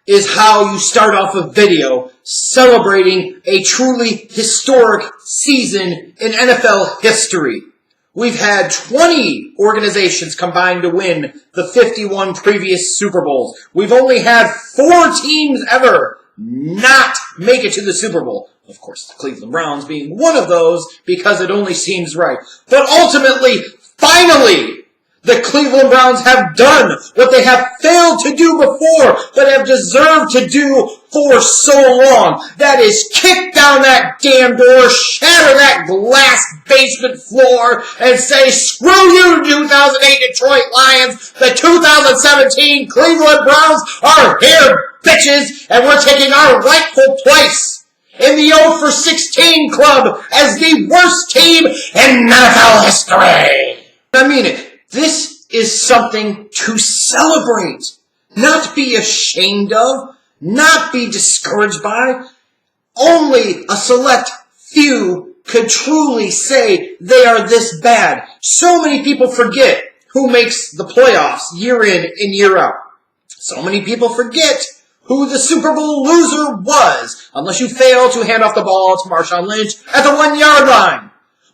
is how you start off a video celebrating a truly historic season in NFL history. We've had 20 organizations combined to win the 51 previous Super Bowls. We've only had 4 teams ever not make it to the Super Bowl. Of course, the Cleveland Browns being one of those because it only seems right. But ultimately, finally, the Cleveland Browns have done what they have failed to do before, but have deserved to do for so long. That is kick down that damn door, shatter that glass basement floor, and say, screw you, 2008 Detroit Lions. The 2017 Cleveland Browns are here, bitches, and we're taking our rightful place in the 0 for 16 club as the worst team in NFL history. I mean it. This is something to celebrate, not be ashamed of, not be discouraged by. Only a select few could truly say they are this bad. So many people forget who makes the playoffs year in and year out. So many people forget who the Super Bowl loser was, unless you fail to hand off the ball to Marshawn Lynch at the 1-yard line.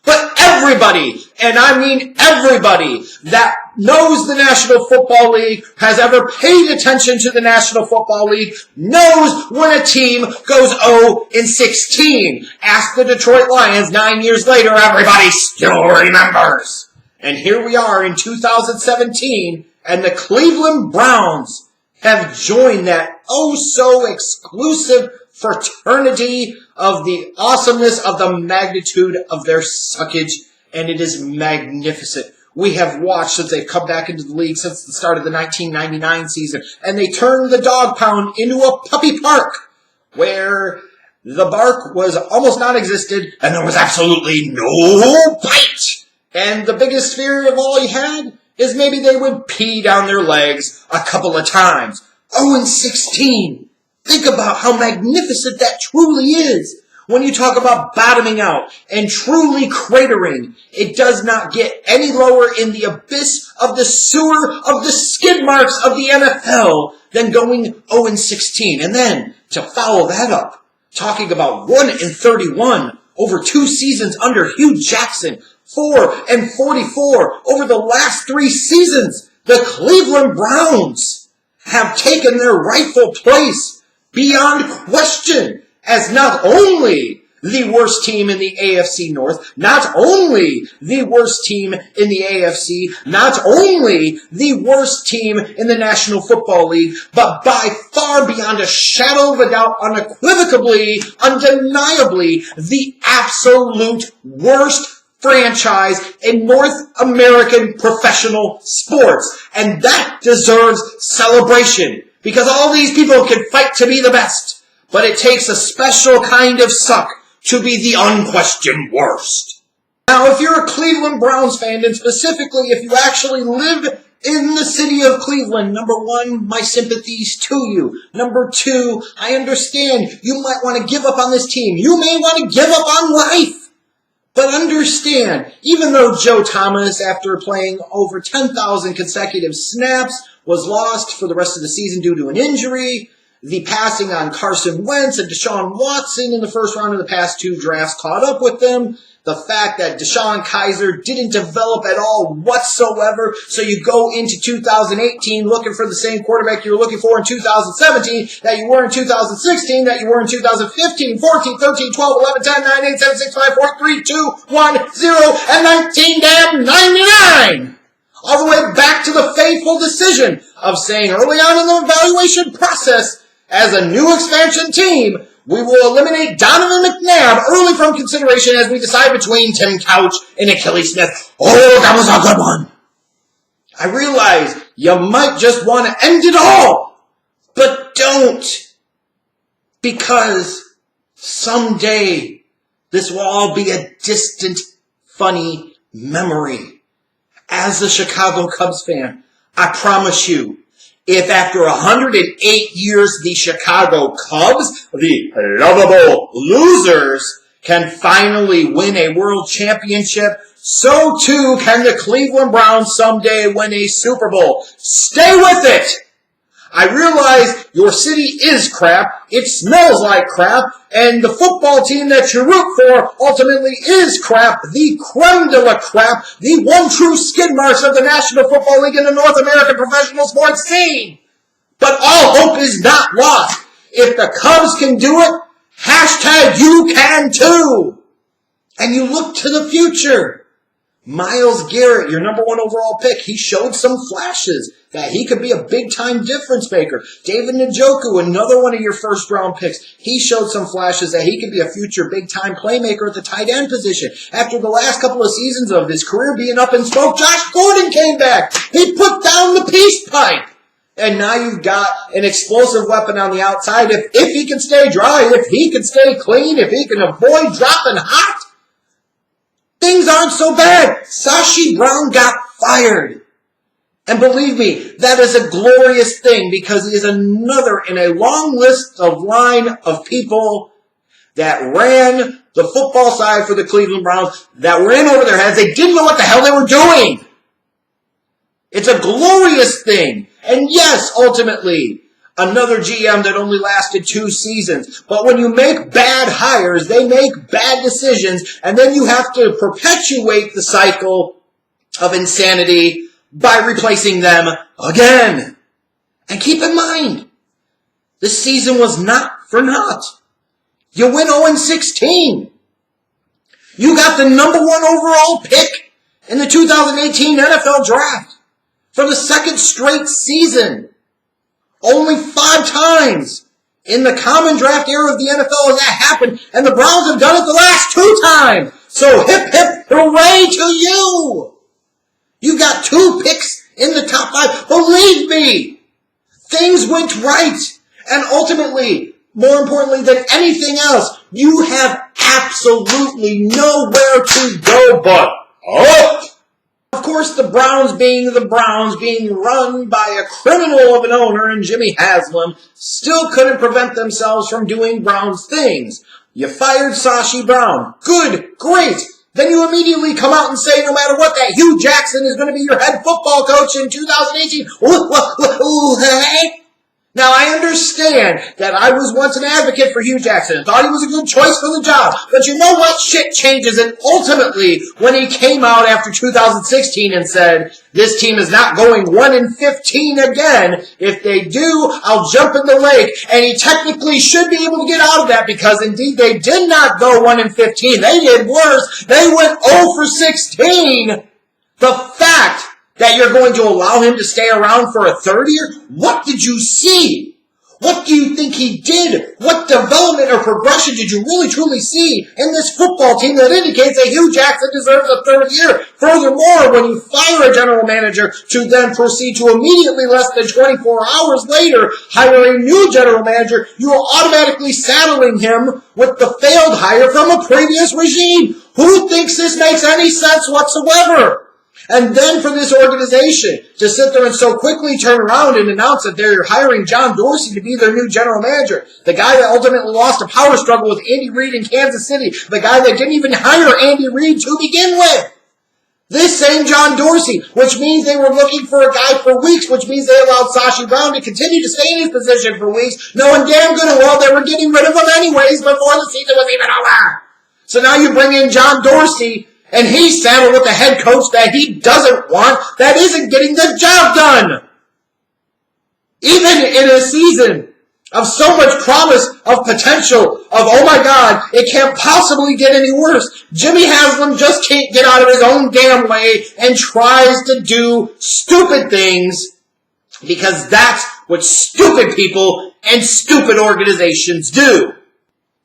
But everybody, and I mean everybody, that knows the National Football League, has ever paid attention to the National Football League, knows when a team goes 0-16. Ask the Detroit Lions 9 years later, everybody still remembers. And here we are in 2017, and the Cleveland Browns have joined that oh-so-exclusive fraternity of the awesomeness of the magnitude of their suckage, and it is magnificent. We have watched since they've come back into the league since the start of the 1999 season, and they turned the dog pound into a puppy park, where the bark was almost non-existent, and there was absolutely no bite. And the biggest fear of all you had is maybe they would pee down their legs a couple of times. 0-16. Think about how magnificent that truly is. When you talk about bottoming out and truly cratering, it does not get any lower in the abyss of the sewer of the skid marks of the NFL than going 0-16. And then, to follow that up, talking about 1-31 over 2 seasons under Hugh Jackson, 4-44 over the last 3 seasons. The Cleveland Browns have taken their rightful place beyond question as not only the worst team in the AFC North, not only the worst team in the AFC, not only the worst team in the National Football League, but by far beyond a shadow of a doubt, unequivocally, undeniably, the absolute worst franchise in North American professional sports. And that deserves celebration, because all these people can fight to be the best, but it takes a special kind of suck to be the unquestioned worst. Now, if you're a Cleveland Browns fan, and specifically if you actually live in the city of Cleveland, number 1, my sympathies to you. Number 2, I understand you might want to give up on this team. You may want to give up on life. But understand, even though Joe Thomas, after playing over 10,000 consecutive snaps, was lost for the rest of the season due to an injury, the passing on Carson Wentz and Deshaun Watson in the first round of the past 2 drafts caught up with them. The fact that Deshaun Kaiser didn't develop at all whatsoever, so you go into 2018 looking for the same quarterback you were looking for in 2017 that you were in 2016, that you were in 2015, 14, 13, 12, 11, 10, 9, 8, 7, 6, 5, 4, 3, 2, 1, 0, and 1999! All the way back to the fateful decision of saying early on in the evaluation process, as a new expansion team, we will eliminate Donovan McNabb early from consideration as we decide between Tim Couch and Achilles Smith. Oh, that was a good one. I realize you might just want to end it all, but don't. Because someday this will all be a distant, funny memory. As a Chicago Cubs fan, I promise you, if after 108 years the Chicago Cubs, the lovable losers, can finally win a world championship, so too can the Cleveland Browns someday win a Super Bowl. Stay with it! I realize your city is crap, it smells like crap, and the football team that you root for ultimately is crap, the creme de la crap, the one true SKIDMARKS of the National Football League and the North American professional sports scene. But all hope is not lost. If the Cubs can do it, hashtag you can too. And you look to the future. Myles Garrett, your number 1 overall pick, he showed some flashes that he could be a big-time difference maker. David Njoku, another one of your first-round picks, he showed some flashes that he could be a future big-time playmaker at the tight end position. After the last couple of seasons of his career being up in smoke, Josh Gordon came back. He put down the peace pipe. And now you've got an explosive weapon on the outside. If he can stay dry, if he can stay clean, if he can avoid dropping hot, things aren't so bad. Sashi Brown got fired. And believe me, that is a glorious thing because he is another in a long line of people that ran the football side for the Cleveland Browns, that were in over their heads. They didn't know what the hell they were doing. It's a glorious thing. And yes, ultimately, another GM that only lasted 2 seasons. But when you make bad hires, they make bad decisions, and then you have to perpetuate the cycle of insanity by replacing them again. And keep in mind, this season was not for naught. You went 0-16. You got the number 1 overall pick in the 2018 NFL Draft for the 2nd straight season. Only 5 times in the common draft era of the NFL has that happened, and the Browns have done it the last 2 times. So hip, hip, hooray to you! You got 2 picks in the top 5. Believe me, things went right. And ultimately, more importantly than anything else, you have absolutely nowhere to go but up. Of course, the Browns being run by a criminal of an owner in Jimmy Haslam, still couldn't prevent themselves from doing Browns things. You fired Sashi Brown. Good, great. Then you immediately come out and say, no matter what, that Hugh Jackson is going to be your head football coach in 2018. Now, I understand that I was once an advocate for Hugh Jackson and thought he was a good choice for the job. But you know what? Shit changes. And ultimately, when he came out after 2016 and said, this team is not going 1-15 again, if they do, I'll jump in the lake. And he technically should be able to get out of that because, indeed, they did not go 1-15. They did worse. They went 0-16. The fact that you're going to allow him to stay around for a 3rd year? What did you see? What do you think he did? What development or progression did you really truly see in this football team that indicates that Hugh Jackson deserves a 3rd year? Furthermore, when you fire a general manager to then proceed to immediately less than 24 hours later hire a new general manager, you are automatically saddling him with the failed hire from a previous regime. Who thinks this makes any sense whatsoever? And then for this organization to sit there and so quickly turn around and announce that they're hiring John Dorsey to be their new general manager, the guy that ultimately lost a power struggle with Andy Reid in Kansas City, the guy that didn't even hire Andy Reid to begin with. This same John Dorsey, which means they were looking for a guy for weeks, which means they allowed Sashi Brown to continue to stay in his position for weeks, knowing damn good and well they were getting rid of him anyways before the season was even over. So now you bring in John Dorsey, and he's saddled with a head coach that he doesn't want, that isn't getting the job done. Even in a season of so much promise, of potential, of, oh my God, it can't possibly get any worse, Jimmy Haslam just can't get out of his own damn way and tries to do stupid things because that's what stupid people and stupid organizations do.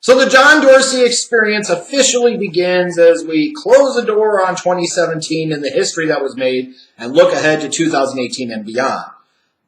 So the John Dorsey experience officially begins as we close the door on 2017 and the history that was made and look ahead to 2018 and beyond.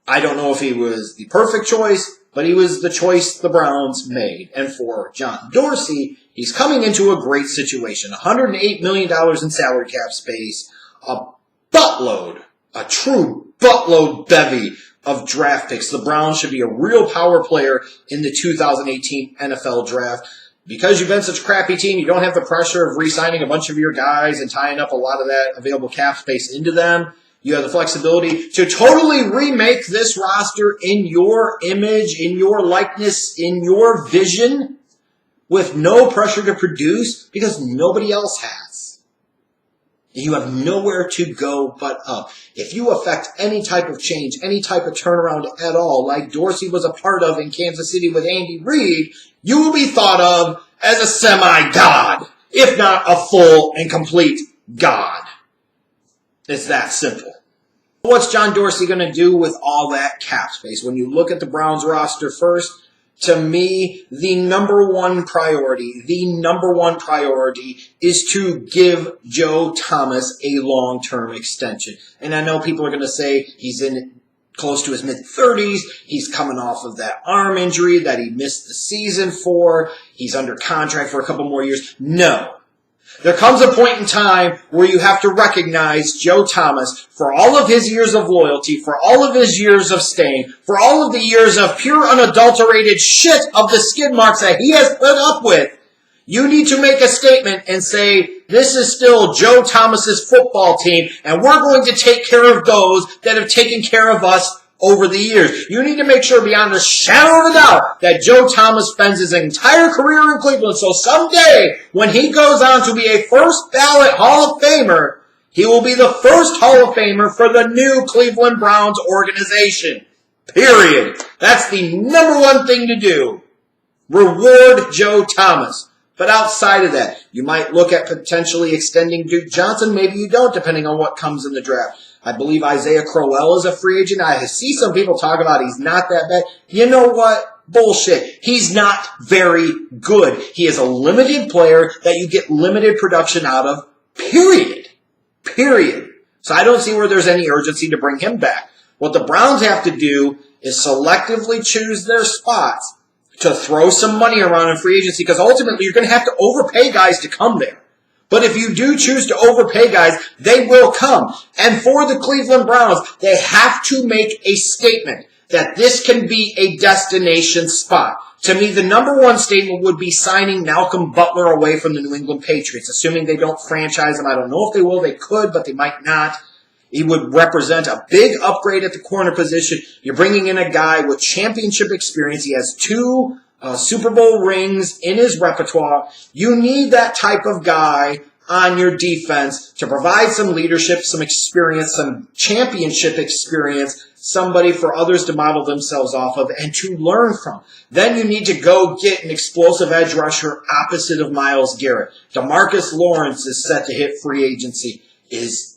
I don't know if he was the perfect choice, but he was the choice the Browns made. And for John Dorsey, he's coming into a great situation. $108 million in salary cap space, a buttload, a true buttload bevy of draft picks. The Browns should be a real power player in the 2018 NFL Draft. Because you've been such a crappy team, you don't have the pressure of re-signing a bunch of your guys and tying up a lot of that available cap space into them. You have the flexibility to totally remake this roster in your image, in your likeness, in your vision, with no pressure to produce because nobody else has. You have nowhere to go but up. If you affect any type of change, any type of turnaround at all, like Dorsey was a part of in Kansas City with Andy Reid, you will be thought of as a semi-god, if not a full and complete god. It's that simple. What's John Dorsey going to do with all that cap space? When you look at the Browns roster first, to me, the number one priority is to give Joe Thomas a long-term extension. And I know people are going to say he's in close to his mid-30s. He's coming off of that arm injury that he missed the season for. He's under contract for a couple more years. No. There comes a point in time where you have to recognize Joe Thomas for all of his years of loyalty, for all of his years of staying, for all of the years of pure unadulterated shit of the skid marks that he has put up with. You need to make a statement and say, this is still Joe Thomas's football team, and we're going to take care of those that have taken care of us over the years. You need to make sure beyond a shadow of a doubt that Joe Thomas spends his entire career in Cleveland, so someday when he goes on to be a first ballot Hall of Famer, he will be the first Hall of Famer for the new Cleveland Browns organization. Period. That's the number one thing to do. Reward Joe Thomas. But outside of that, you might look at potentially extending Duke Johnson. Maybe you don't, depending on what comes in the draft. I believe Isaiah Crowell is a free agent. I see some people talk about he's not that bad. You know what? Bullshit. He's not very good. He is a limited player that you get limited production out of, period. Period. So I don't see where there's any urgency to bring him back. What the Browns have to do is selectively choose their spots to throw some money around in free agency, because ultimately you're going to have to overpay guys to come there. But if you do choose to overpay guys, they will come. And for the Cleveland Browns, they have to make a statement that this can be a destination spot. To me, the number one statement would be signing Malcolm Butler away from the New England Patriots, assuming they don't franchise him. I don't know if they will. They could, but they might not. He would represent a big upgrade at the corner position. You're bringing in a guy with championship experience. He has 2 Super Bowl rings in his repertoire. You need that type of guy on your defense to provide some leadership, some experience, some championship experience, somebody for others to model themselves off of and to learn from. Then you need to go get an explosive edge rusher opposite of Myles Garrett. DeMarcus Lawrence is set to hit free agency. Is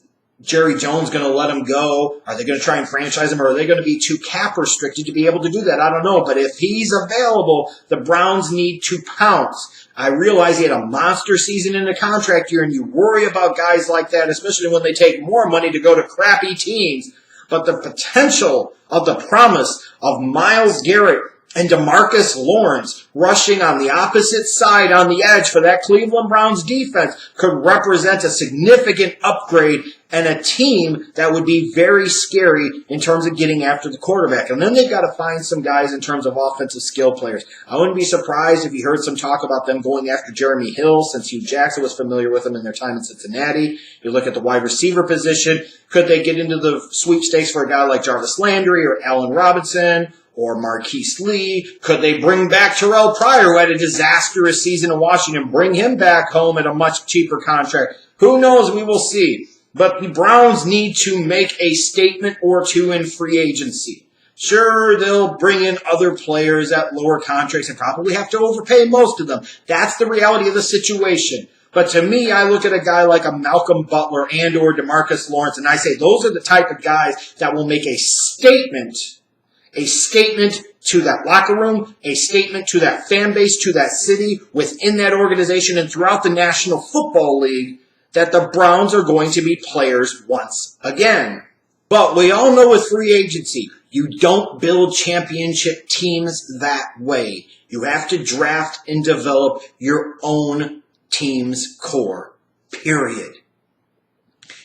Jerry Jones going to let him go? Are they going to try and franchise him, or are they going to be too cap restricted to be able to do that? I don't know. But if he's available, the Browns need to pounce. I realize he had a monster season in the contract year, and you worry about guys like that, especially when they take more money to go to crappy teams. But the potential of the promise of Myles Garrett and DeMarcus Lawrence rushing on the opposite side on the edge for that Cleveland Browns defense could represent a significant upgrade and a team that would be very scary in terms of getting after the quarterback. And then they've got to find some guys in terms of offensive skill players. I wouldn't be surprised if you heard some talk about them going after Jeremy Hill, since Hugh Jackson was familiar with him in their time in Cincinnati. You look at the wide receiver position. Could they get into the sweepstakes for a guy like Jarvis Landry or Allen Robinson or Marquise Lee? Could they bring back Terrell Pryor, who had a disastrous season in Washington, bring him back home at a much cheaper contract? Who knows? We will see. But the Browns need to make a statement or two in free agency. Sure, they'll bring in other players at lower contracts and probably have to overpay most of them. That's the reality of the situation. But to me, I look at a guy like a Malcolm Butler and or DeMarcus Lawrence, and I say those are the type of guys that will make a statement to that locker room, a statement to that fan base, to that city, within that organization, and throughout the National Football League, that the Browns are going to be players once again. But we all know with free agency, you don't build championship teams that way. You have to draft and develop your own team's core. Period.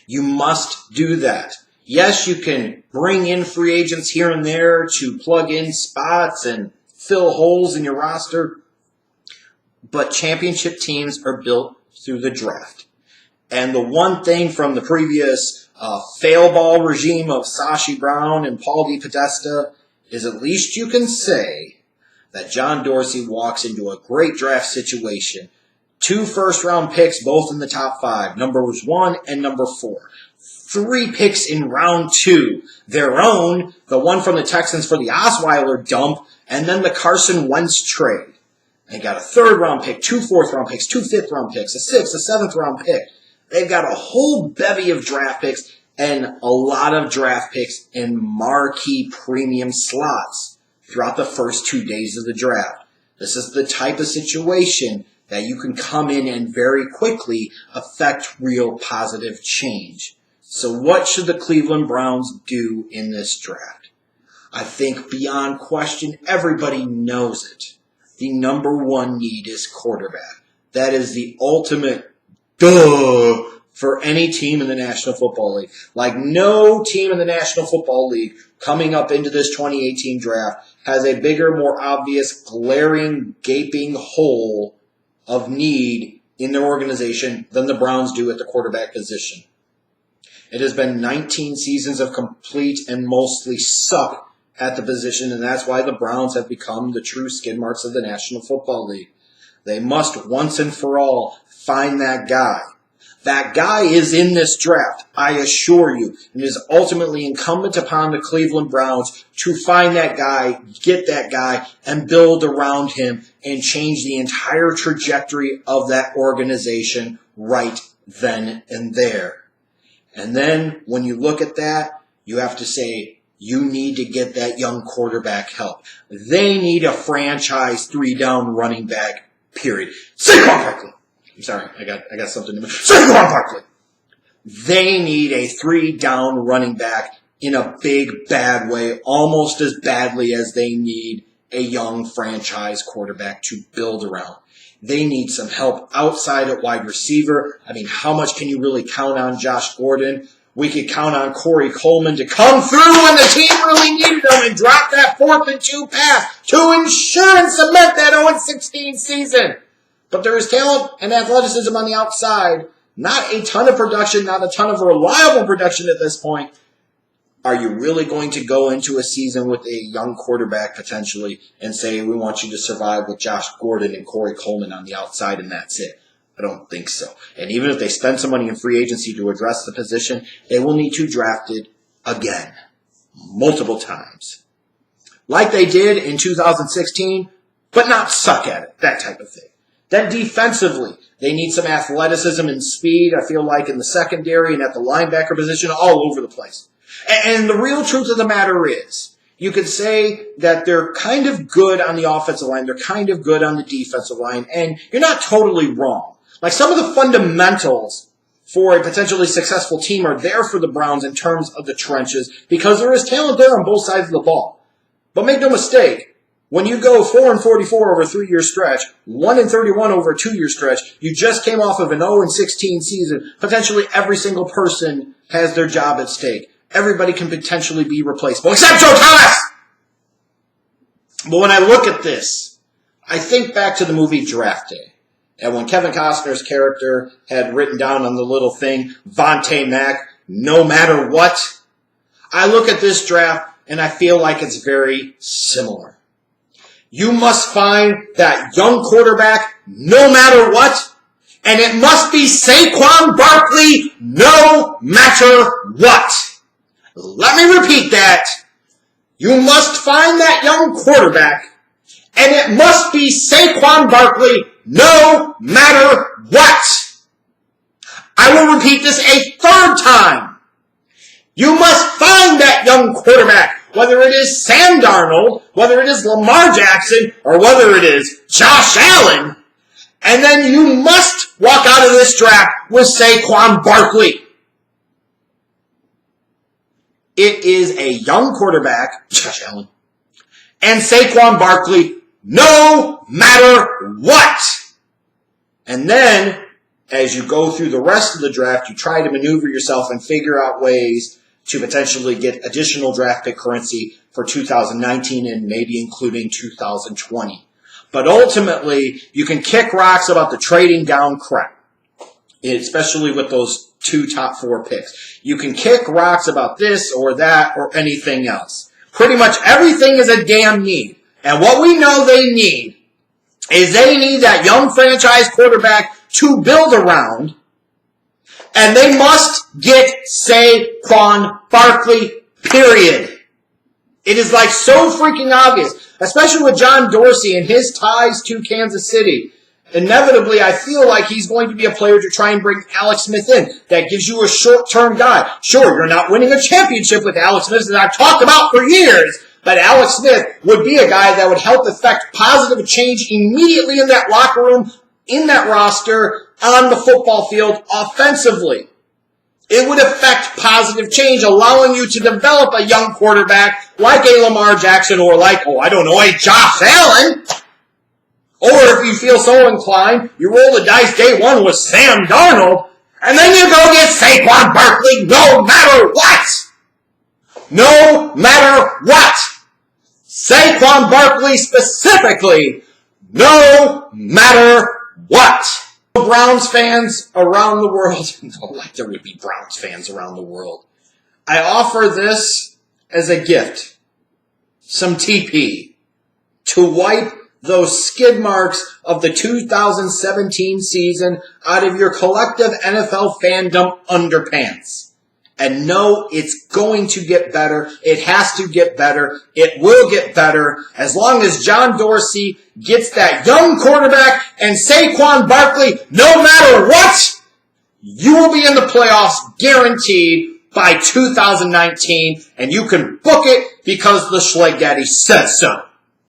You must do that. Yes, you can bring in free agents here and there to plug in spots and fill holes in your roster, but championship teams are built through the draft. And the one thing from the previous fail ball regime of Sashi Brown and Paul DePodesta, is at least you can say that John Dorsey walks into a great draft situation. 2 first-round picks, both in the top 5, numbers 1 and number 4. 3 picks in round 2, their own, the one from the Texans for the Osweiler dump, and then the Carson Wentz trade. They got a 3rd-round pick, 2 4th-round picks, 2 5th-round picks, a 6th, a 7th-round pick. They've got a whole bevy of draft picks and a lot of draft picks in marquee premium slots throughout the first 2 days of the draft. This is the type of situation that you can come in and very quickly affect real positive change. So what should the Cleveland Browns do in this draft? I think beyond question, everybody knows it. The number 1 need is quarterback. That is the ultimate duh for any team in the National Football League. Like no team in the National Football League coming up into this 2018 draft has a bigger, more obvious, glaring, gaping hole of need in their organization than the Browns do at the quarterback position. It has been 19 seasons of complete and mostly suck at the position, and that's why the Browns have become the true skid marks of the National Football League. They must once and for all find that guy. That guy is in this draft, I assure you. It is ultimately incumbent upon the Cleveland Browns to find that guy, get that guy, and build around him and change the entire trajectory of that organization right then and there. And then when you look at that, you have to say, you need to get that young quarterback help. They need a franchise 3-down running back, period. Saquon Barkley. I'm sorry, I got something to mention. Saquon Barkley. They need a 3-down running back in a big, bad way, almost as badly as they need a young franchise quarterback to build around. They need some help outside at wide receiver. I mean, how much can you really count on Josh Gordon? We could count on Corey Coleman to come through when the team really needed him and drop that 4th and 2 pass to ensure and cement that 0-16 season. But there is talent and athleticism on the outside. Not a ton of production, not a ton of reliable production at this point. Are you really going to go into a season with a young quarterback potentially and say, we want you to survive with Josh Gordon and Corey Coleman on the outside and that's it? I don't think so. And even if they spend some money in free agency to address the position, they will need to draft it again, multiple times. Like they did in 2016, but not suck at it, that type of thing. Then defensively, they need some athleticism and speed, I feel like, in the secondary and at the linebacker position, all over the place. And the real truth of the matter is, you could say that they're kind of good on the offensive line, they're kind of good on the defensive line, and you're not totally wrong. Like some of the fundamentals for a potentially successful team are there for the Browns in terms of the trenches because there is talent there on both sides of the ball. But make no mistake, when you go 4-44 over a 3-year stretch, 1-31 over a 2-year stretch, you just came off of an 0-16 season. Potentially every single person has their job at stake. Everybody can potentially be replaceable, except Joe Thomas! But when I look at this, I think back to the movie Draft Day. And when Kevin Costner's character had written down on the little thing, Vontae Mack, no matter what, I look at this draft and I feel like it's very similar. You must find that young quarterback no matter what, and it must be Saquon Barkley no matter what. Let me repeat that. You must find that young quarterback, and it must be Saquon Barkley no matter what. I will repeat this a 3rd time. You must find that young quarterback, whether it is Sam Darnold, whether it is Lamar Jackson, or whether it is Josh Allen, and then you must walk out of this draft with Saquon Barkley. It is a young quarterback, Josh Allen, and Saquon Barkley no matter what. And then, as you go through the rest of the draft, you try to maneuver yourself and figure out ways to potentially get additional draft pick currency for 2019 and maybe including 2020. But ultimately, you can kick rocks about the trading down crap, especially with those 2 top 4 picks. You can kick rocks about this or that or anything else. Pretty much everything is a damn need. And what we know they need is they need that young franchise quarterback to build around. And they must get Saquon Barkley, period. It is like so freaking obvious, especially with John Dorsey and his ties to Kansas City. Inevitably, I feel like he's going to be a player to try and bring Alex Smith in. That gives you a short-term guy. Sure, you're not winning a championship with Alex Smith, as I've talked about for years, but Alex Smith would be a guy that would help effect positive change immediately in that locker room, in that roster, on the football field, offensively. It would affect positive change, allowing you to develop a young quarterback like a Lamar Jackson or like, a Josh Allen. Or if you feel so inclined, you roll the dice day one with Sam Darnold, and then you go get Saquon Barkley no matter what. No matter what. Saquon Barkley specifically, no matter what. Browns fans around the world, like there would be Browns fans around the world. I offer this as a gift. Some TP to wipe those skid marks of the 2017 season out of your collective NFL fandom underpants. And no, it's going to get better. It has to get better. It will get better as long as John Dorsey gets that young quarterback and Saquon Barkley, no matter what, you will be in the playoffs guaranteed by 2019, and you can book it because the Schleg Daddy says so.